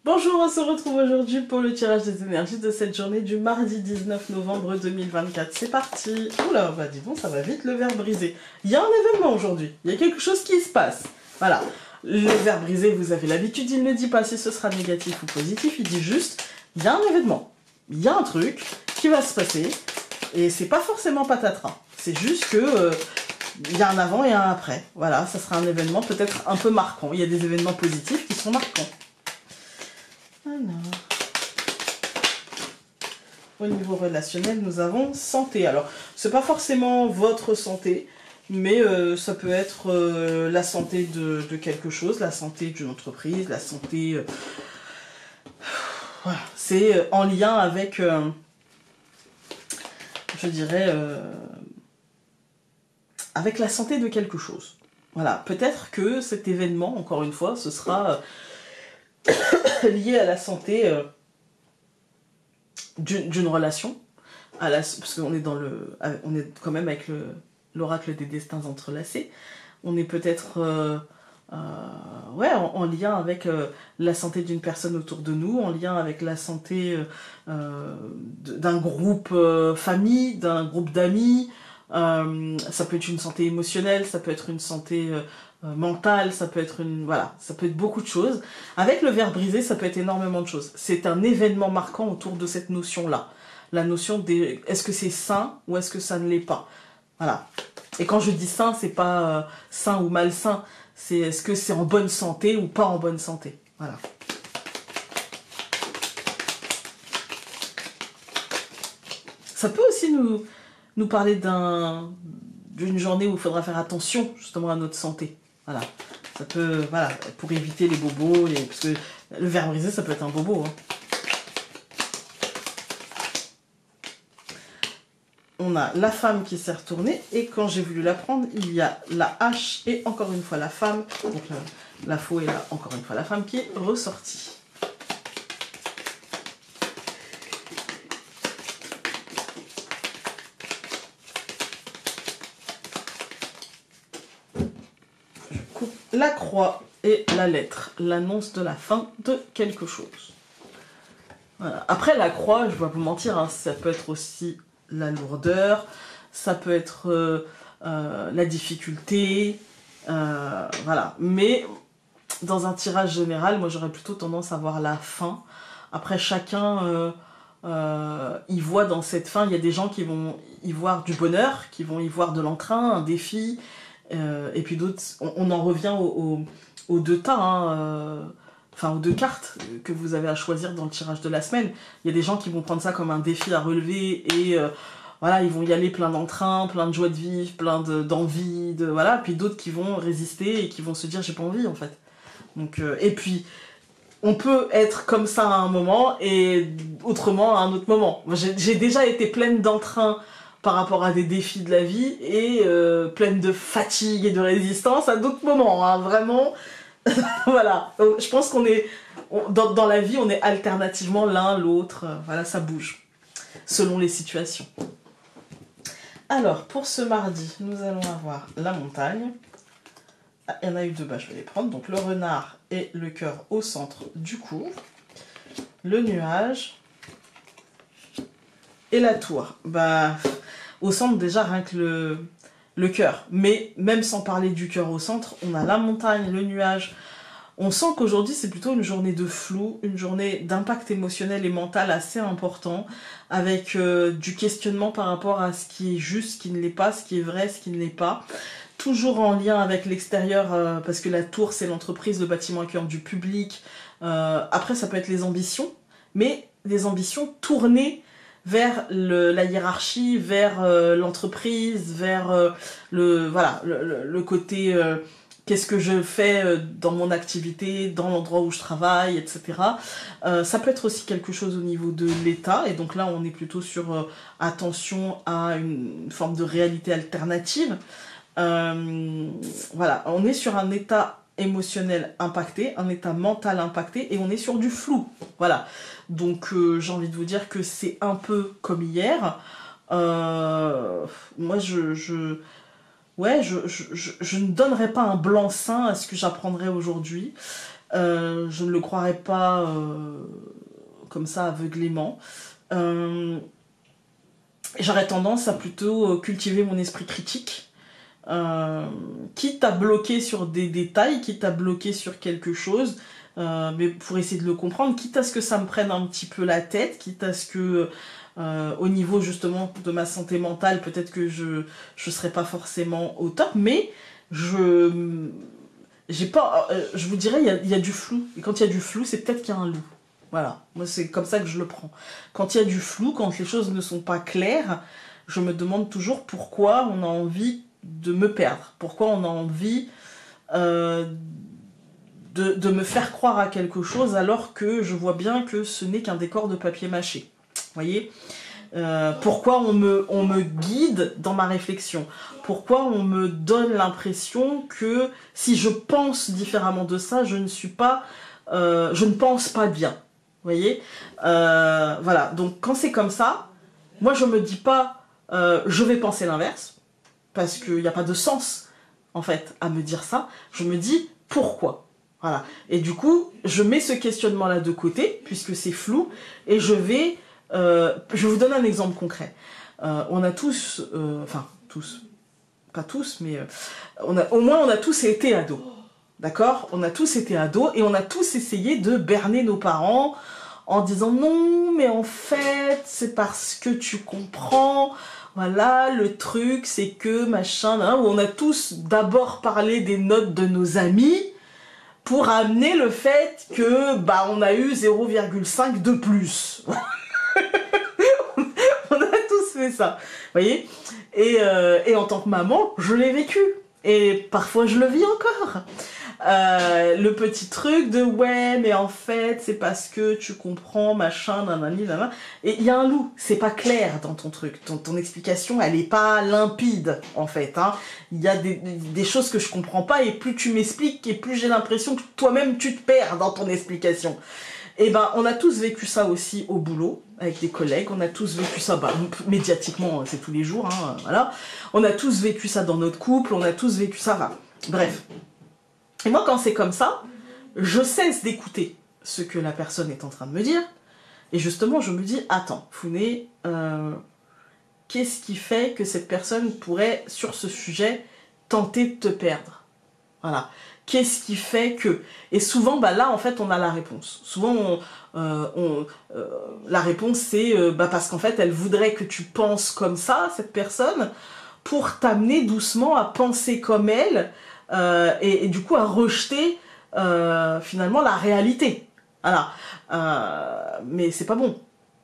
Bonjour, on se retrouve aujourd'hui pour le tirage des énergies de cette journée du mardi 19 novembre 2024. C'est parti. Oula, bah dis donc, ça va vite le verre brisé. Il y a un événement aujourd'hui, il y a quelque chose qui se passe. Voilà, le verre brisé, vous avez l'habitude, il ne dit pas si ce sera négatif ou positif, il dit juste, il y a un événement, il y a un truc qui va se passer, et c'est pas forcément patatras. C'est juste que... il y a un avant et un après. Voilà, ça sera un événement peut-être un peu marquant. Il y a des événements positifs qui sont marquants. Alors, au niveau relationnel, nous avons santé. Alors, c'est pas forcément votre santé, mais ça peut être la santé de quelque chose, la santé d'une entreprise, la santé... voilà, c'est en lien avec, je dirais, avec la santé de quelque chose. Voilà, peut-être que cet événement, encore une fois, ce sera lié à la santé d'une relation, parce qu'on est on est quand même avec l'oracle des destins entrelacés. On est peut-être ouais, en lien avec la santé d'une personne autour de nous, en lien avec la santé d'un groupe famille, d'un groupe d'amis. Ça peut être une santé émotionnelle, ça peut être une santé mentale, ça peut être voilà, ça peut être beaucoup de choses. Avec le verre brisé, ça peut être énormément de choses. C'est un événement marquant autour de cette notion-là. La notion des est-ce que c'est sain ou est-ce que ça ne l'est pas. Voilà. Et quand je dis sain, c'est pas sain ou malsain, c'est est-ce que c'est en bonne santé ou pas en bonne santé. Voilà. Ça peut aussi nous parler d'une journée où il faudra faire attention justement à notre santé. Voilà. Ça peut, voilà, pour éviter les bobos, parce que le verre brisé, ça peut être un bobo. Hein. On a la femme qui s'est retournée, et quand j'ai voulu la prendre, il y a la hache et encore une fois la femme. Donc la faux et là, encore une fois la femme qui est ressortie. La croix et la lettre, l'annonce de la fin de quelque chose. Voilà. Après la croix, je ne vais pas vous mentir, hein, ça peut être aussi la lourdeur, ça peut être la difficulté, voilà. Mais dans un tirage général, moi j'aurais plutôt tendance à voir la fin. Après chacun y voit dans cette fin, il y a des gens qui vont y voir du bonheur, qui vont y voir de l'entrain, un défi, et puis d'autres, on en revient aux deux tas, hein, enfin aux deux cartes que vous avez à choisir dans le tirage de la semaine. Il y a des gens qui vont prendre ça comme un défi à relever et voilà, ils vont y aller plein d'entrain, plein de joie de vivre, plein d'envie, voilà. Puis d'autres qui vont résister et qui vont se dire j'ai pas envie en fait. Donc, et puis on peut être comme ça à un moment et autrement à un autre moment. J'ai déjà été pleine d'entrain par rapport à des défis de la vie et pleine de fatigue et de résistance à d'autres moments, hein, vraiment. Voilà, donc, je pense qu'on est, dans la vie, on est alternativement l'un, l'autre, voilà, ça bouge, selon les situations. Alors, pour ce mardi, nous allons avoir la montagne. Ah, il y en a eu deux, bah, je vais les prendre. Donc le renard et le cœur au centre du cou. Le nuage. Et la tour. Bah, au centre déjà, rien que le cœur. Mais même sans parler du cœur au centre, on a la montagne, le nuage. On sent qu'aujourd'hui, c'est plutôt une journée de flou, une journée d'impact émotionnel et mental assez important, avec du questionnement par rapport à ce qui est juste, ce qui ne l'est pas, ce qui est vrai, ce qui ne l'est pas. Toujours en lien avec l'extérieur, parce que la tour, c'est l'entreprise, le bâtiment accueillant du public. Après, ça peut être les ambitions, mais des ambitions tournées vers la hiérarchie, vers l'entreprise, vers le côté qu'est-ce que je fais dans mon activité, dans l'endroit où je travaille, etc. Ça peut être aussi quelque chose au niveau de l'État, et donc là on est plutôt sur attention à une forme de réalité alternative. Voilà, on est sur un état émotionnel impacté, un état mental impacté, et on est sur du flou. Voilà, donc j'ai envie de vous dire que c'est un peu comme hier. Moi, ouais, je ne donnerais pas un blanc-seing à ce que j'apprendrai aujourd'hui. Je ne le croirais pas comme ça aveuglément. J'aurais tendance à plutôt cultiver mon esprit critique, quitte à bloquer sur des détails, quitte à bloquer sur quelque chose, mais pour essayer de le comprendre, quitte à ce que ça me prenne un petit peu la tête, quitte à ce que au niveau justement de ma santé mentale, peut-être que je serais pas forcément au top, mais je vous dirais, il y a du flou. Et quand il y a du flou, c'est peut-être qu'il y a un loup. Voilà, moi c'est comme ça que je le prends. Quand il y a du flou, quand les choses ne sont pas claires, je me demande toujours pourquoi on a envie de me perdre. Pourquoi on a envie de me faire croire à quelque chose alors que je vois bien que ce n'est qu'un décor de papier mâché. Vous voyez ? Pourquoi on me guide dans ma réflexion? Pourquoi on me donne l'impression que si je pense différemment de ça, je ne pense pas bien? Vous voyez? Voilà, donc quand c'est comme ça, moi je me dis pas je vais penser l'inverse, parce qu'il n'y a pas de sens en fait à me dire ça. Je me dis pourquoi? Voilà. Et du coup, je mets ce questionnement-là de côté, puisque c'est flou, et je vais vous donne un exemple concret. On a tous, enfin tous, pas tous, mais au moins on a tous été ados. D'accord? On a tous été ados et on a tous essayé de berner nos parents en disant non, mais en fait, c'est parce que tu comprends. Voilà, le truc, c'est que machin, hein, où on a tous d'abord parlé des notes de nos amis pour amener le fait que bah on a eu 0,5 de plus. On a tous fait ça, vous voyez, et en tant que maman, je l'ai vécu. Et parfois, je le vis encore. Le petit truc de ouais, mais en fait, c'est parce que tu comprends, machin, nanani, nanana. Et il y a un loup, c'est pas clair dans ton truc. Ton explication, elle est pas limpide, en fait. Hein. Il y a des choses que je comprends pas, et plus tu m'expliques, et plus j'ai l'impression que toi-même, tu te perds dans ton explication. Et ben, on a tous vécu ça aussi au boulot, avec des collègues, on a tous vécu ça, bah, médiatiquement, c'est tous les jours, hein, voilà. On a tous vécu ça dans notre couple, on a tous vécu ça, enfin, bref. Et moi, quand c'est comme ça, je cesse d'écouter ce que la personne est en train de me dire, et justement, je me dis, attends, Founé, qu'est-ce qui fait que cette personne pourrait, sur ce sujet, tenter de te perdre? Voilà. Qu'est-ce qui fait que... Et souvent, bah là, en fait, on a la réponse. Souvent, la réponse, c'est bah parce qu'en fait, elle voudrait que tu penses comme ça, cette personne, pour t'amener doucement à penser comme elle, et du coup, à rejeter, finalement, la réalité. Voilà. Mais c'est pas bon.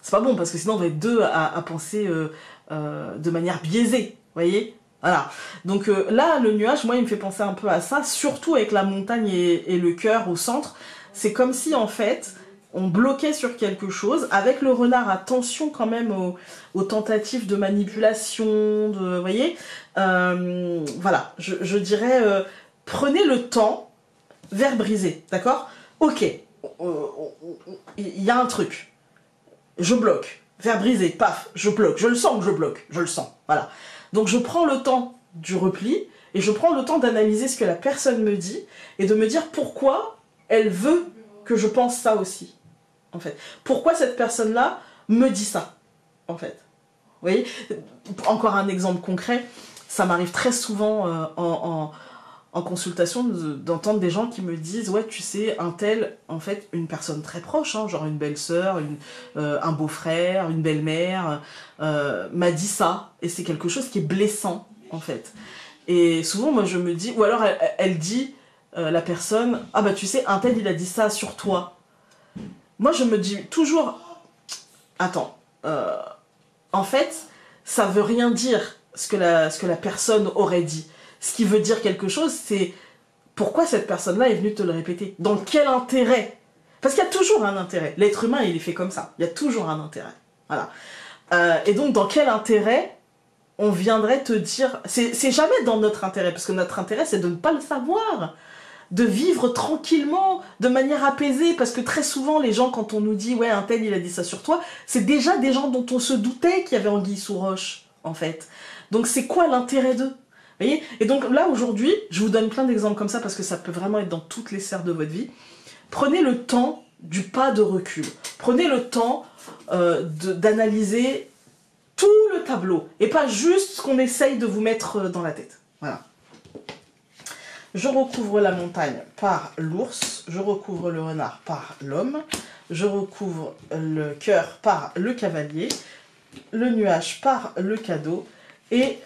C'est pas bon, parce que sinon, on va être deux à penser de manière biaisée. Vous voyez ? Voilà, donc là, le nuage, moi, il me fait penser un peu à ça, surtout avec la montagne et le cœur au centre. C'est comme si, en fait, on bloquait sur quelque chose. Avec le renard, attention quand même aux tentatives de manipulation, vous voyez. Voilà, je dirais, prenez le temps, verre brisé, d'accord? Ok, il y a un truc, je bloque, verre brisé, paf, je bloque, je le sens que je bloque, je le sens, voilà. Donc je prends le temps du repli et je prends le temps d'analyser ce que la personne me dit et de me dire pourquoi elle veut que je pense ça aussi, en fait. Pourquoi cette personne-là me dit ça, en fait. Vous voyez? Encore un exemple concret, ça m'arrive très souvent en consultation d'entendre des gens qui me disent « Ouais, tu sais, un tel, en fait, une personne très proche, hein, genre une belle-sœur, un beau-frère, une belle-mère, m'a dit ça. Et c'est quelque chose qui est blessant, en fait. » Et souvent, moi, je me dis... Ou alors, elle dit, la personne « Ah bah, tu sais, un tel, il a dit ça sur toi. » Moi, je me dis toujours « Attends, en fait, ça veut rien dire ce que la personne aurait dit. » Ce qui veut dire quelque chose, c'est pourquoi cette personne-là est venue te le répéter. Dans quel intérêt? Parce qu'il y a toujours un intérêt. L'être humain, il est fait comme ça. Il y a toujours un intérêt. Voilà. Et donc, dans quel intérêt on viendrait te dire... C'est jamais dans notre intérêt, parce que notre intérêt, c'est de ne pas le savoir. De vivre tranquillement, de manière apaisée. Parce que très souvent, les gens, quand on nous dit « Ouais, un tel, il a dit ça sur toi », c'est déjà des gens dont on se doutait qu'il y avait anguille sous roche, en fait. Donc, c'est quoi l'intérêt d'eux? Vous voyez? Et donc là, aujourd'hui, je vous donne plein d'exemples comme ça parce que ça peut vraiment être dans toutes les sphères de votre vie. prenez le temps du pas de recul. Prenez le temps d'analyser tout le tableau et pas juste ce qu'on essaye de vous mettre dans la tête. Voilà. Je recouvre la montagne par l'ours, je recouvre le renard par l'homme, je recouvre le cœur par le cavalier, le nuage par le cadeau et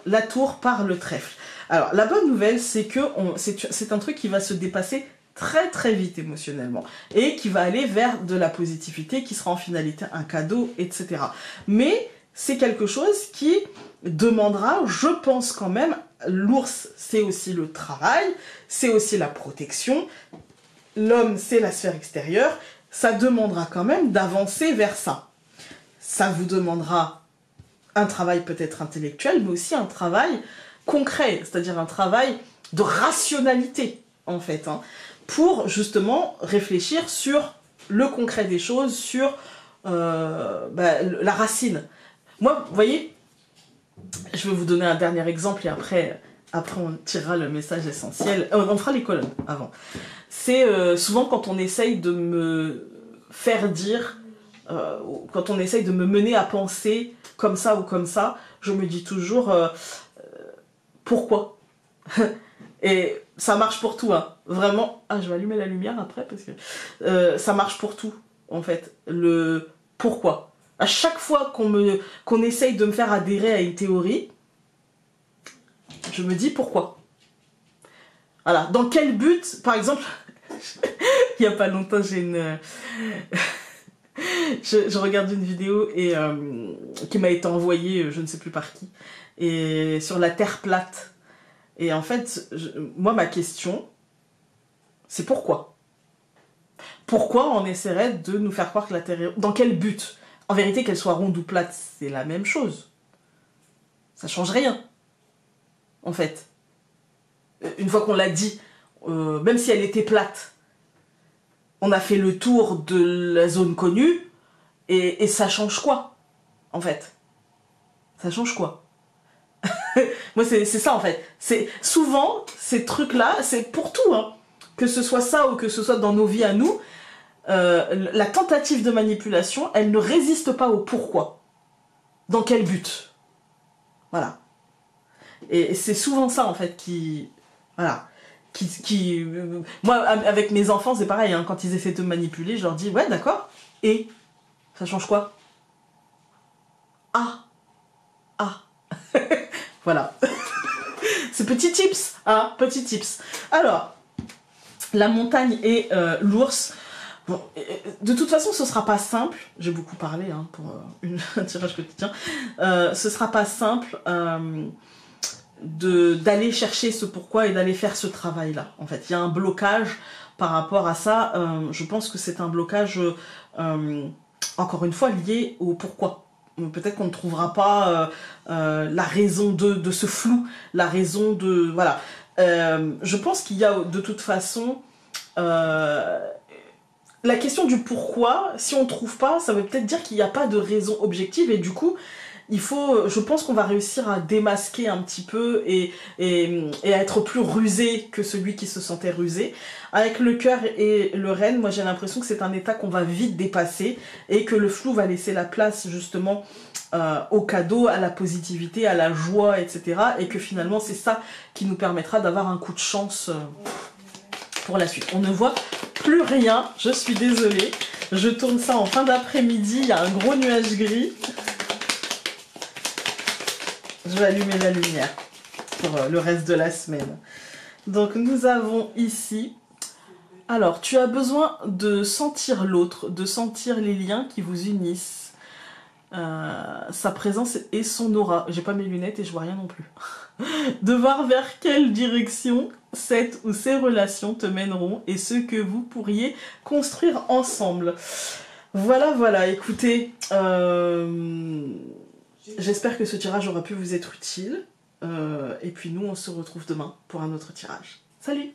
la tour par le trèfle. Alors, la bonne nouvelle, c'est que c'est un truc qui va se dépasser très très vite émotionnellement et qui va aller vers de la positivité qui sera en finalité un cadeau, etc. Mais c'est quelque chose qui demandera, je pense quand même, l'ours c'est aussi le travail, c'est aussi la protection, l'homme c'est la sphère extérieure, ça demandera quand même d'avancer vers ça. Ça vous demandera un travail peut-être intellectuel, mais aussi un travail concret, c'est-à-dire un travail de rationalité en fait, hein, pour justement réfléchir sur le concret des choses, sur la racine. Moi, vous voyez, je vais vous donner un dernier exemple et après on tirera le message essentiel. On fera les colonnes avant. C'est souvent quand on essaye de me faire dire, quand on essaye de me mener à penser comme ça ou comme ça, je me dis toujours pourquoi. Et ça marche pour tout, hein. Vraiment. Ah, je vais allumer la lumière après parce que ça marche pour tout, en fait. Le pourquoi. À chaque fois qu'on essaye de me faire adhérer à une théorie, je me dis pourquoi. Voilà. Dans quel but, par exemple, il n'y a pas longtemps, j'ai une... je regarde une vidéo et, qui m'a été envoyée, je ne sais plus par qui, et sur la Terre plate. Et en fait, moi, ma question, c'est pourquoi? Pourquoi on essaierait de nous faire croire que la Terre est... Dans quel but? En vérité, qu'elle soit ronde ou plate, c'est la même chose. Ça change rien, en fait. Une fois qu'on l'a dit, même si elle était plate, on a fait le tour de la zone connue, et ça change quoi, en fait? Ça change quoi? Moi, c'est ça, en fait. C'est souvent, ces trucs-là, c'est pour tout, hein. Que ce soit ça ou que ce soit dans nos vies à nous, la tentative de manipulation, elle ne résiste pas au pourquoi. Dans quel but? Voilà. Et c'est souvent ça, en fait, qui... Voilà. Moi, avec mes enfants, c'est pareil, hein, quand ils essaient de me manipuler, je leur dis, ouais, d'accord, et ça change quoi? Ah. Ah. Voilà. C'est petit tips, hein, petit tips. Alors, la montagne et l'ours. Bon, de toute façon, ce sera pas simple. J'ai beaucoup parlé hein, pour un tirage quotidien. Ce sera pas simple d'aller chercher ce pourquoi et d'aller faire ce travail-là. En fait, il y a un blocage par rapport à ça. Je pense que c'est un blocage, encore une fois, lié au pourquoi. Peut-être qu'on ne trouvera pas la raison de ce flou, la raison de... Voilà. Je pense qu'il y a de toute façon... la question du pourquoi, si on ne trouve pas, ça veut peut-être dire qu'il n'y a pas de raison objective et du coup, je pense qu'on va réussir à démasquer un petit peu et à être plus rusé que celui qui se sentait rusé. Avec le cœur et le renne, moi j'ai l'impression que c'est un état qu'on va vite dépasser et que le flou va laisser la place justement au cadeau, à la positivité, à la joie, etc. Et que finalement c'est ça qui nous permettra d'avoir un coup de chance pour la suite. On ne voit plus rien, je suis désolée. Je tourne ça en fin d'après-midi, il y a un gros nuage gris. Je vais allumer la lumière pour le reste de la semaine. Donc nous avons ici... Alors, tu as besoin de sentir l'autre, de sentir les liens qui vous unissent. Sa présence et son aura. J'ai pas mes lunettes et je vois rien non plus. De voir vers quelle direction cette ou ces relations te mèneront et ce que vous pourriez construire ensemble. Voilà, voilà, écoutez... J'espère que ce tirage aura pu vous être utile. Et puis nous, on se retrouve demain pour un autre tirage. Salut!